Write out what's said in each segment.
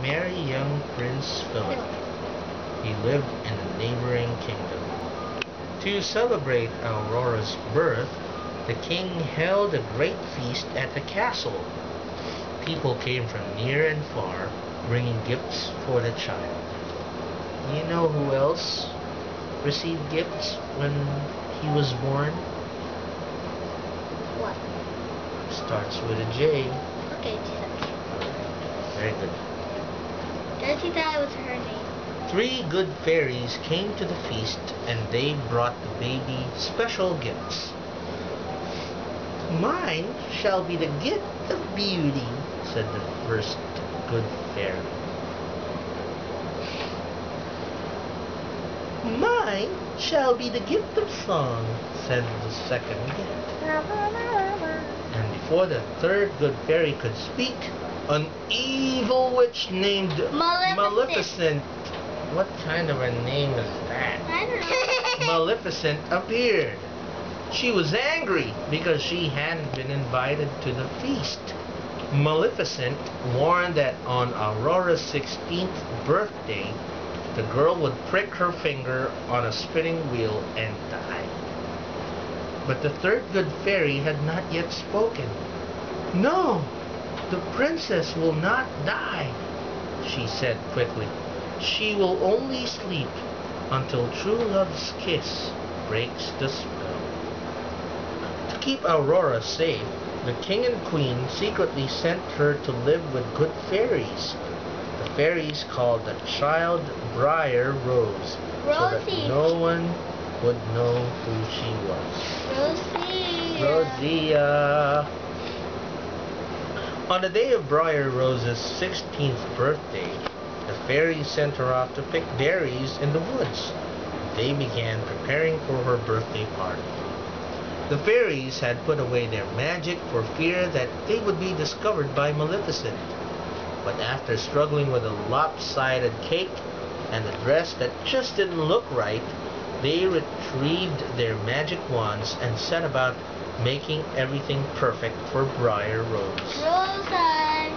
merry young Prince Philip. He lived in a neighboring kingdom. To celebrate Aurora's birth, the king held a great feast at the castle. People came from near and far, bringing gifts for the child. You know who else received gifts when he was born? What? Starts with a J. Okay, Jesus. Very good. Jessie thought it was her name. 3 good fairies came to the feast, and they brought the baby special gifts. "Mine shall be the gift of beauty," said the first good fairy. "Mine shall be the gift of song," said the second gift. And before the third good fairy could speak, an evil witch named Maleficent. What kind of a name is that? I don't know. Maleficent appeared. She was angry because she hadn't been invited to the feast. Maleficent warned that on Aurora's 16th birthday, the girl would prick her finger on a spinning wheel and die. But the third good fairy had not yet spoken. "No, the princess will not die," she said quickly. "She will only sleep until true love's kiss breaks the spell." To keep Aurora safe, the king and queen secretly sent her to live with good fairies. The fairies called the child Briar Rose, so that Rosie. no one would know who she was. Rosie. Rosia. On the day of Briar Rose's 16th birthday, the fairies sent her off to pick berries in the woods. They began preparing for her birthday party. The fairies had put away their magic for fear that they would be discovered by Maleficent. But after struggling with a lopsided cake and a dress that just didn't look right, they retrieved their magic wands and set about making everything perfect for Briar Rose. Rosie.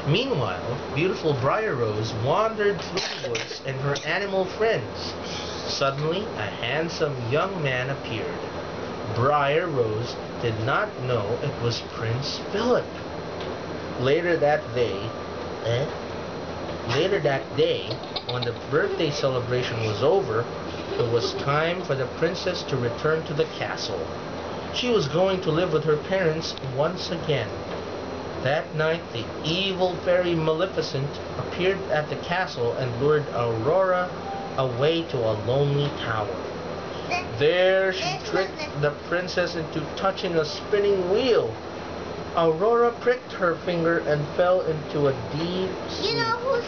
Meanwhile, beautiful Briar Rose wandered through the woods and her animal friends. Suddenly, a handsome young man appeared. Briar Rose did not know it was Prince Philip. Later that day, when the birthday celebration was over, it was time for the princess to return to the castle. She was going to live with her parents once again. That night, the evil fairy Maleficent appeared at the castle and lured Aurora away to a lonely tower. There she tricked the princess into touching a spinning wheel. Aurora pricked her finger and fell into a deep sleep. You know who is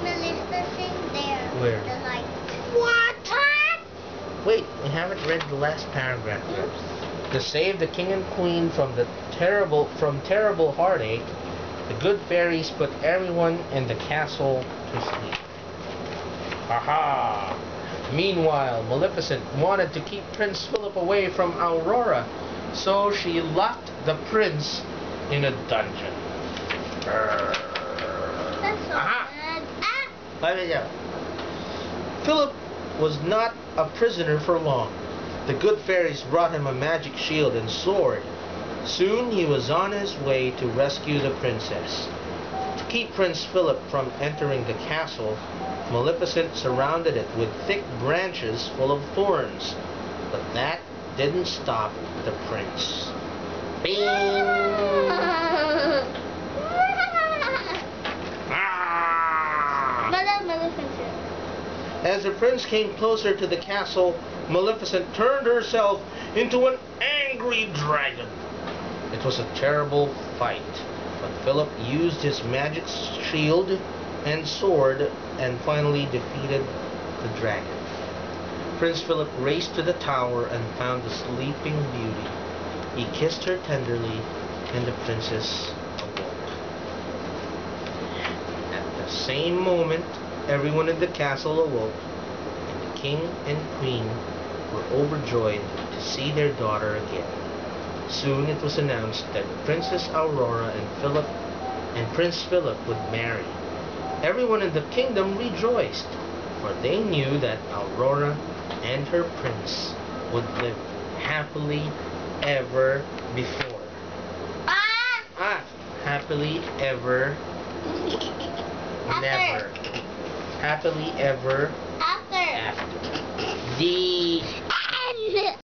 Maleficent there? Where? The light. What? Wait, we haven't read the last paragraph yet. To save the king and queen from terrible heartache, the good fairies put everyone in the castle to sleep. Aha! Meanwhile, Maleficent wanted to keep Prince Philip away from Aurora, so she locked the prince in a dungeon. That's so Aha! bad. Philip was not a prisoner for long. The good fairies brought him a magic shield and sword. Soon he was on his way to rescue the princess. To keep Prince Philip from entering the castle, Maleficent surrounded it with thick branches full of thorns. But that didn't stop the prince. Bing! Ah! Maleficent. As the prince came closer to the castle, Maleficent turned herself into an angry dragon. It was a terrible fight, but Philip used his magic shield and sword and finally defeated the dragon. Prince Philip raced to the tower and found the sleeping beauty. He kissed her tenderly, and the princess awoke. At the same moment, everyone in the castle awoke, and the king and queen were overjoyed to see their daughter again. Soon it was announced that Princess Aurora and Prince Philip would marry. Everyone in the kingdom rejoiced, for they knew that Aurora and her prince would live happily ever before. Happily ever never. Happily ever After. after. The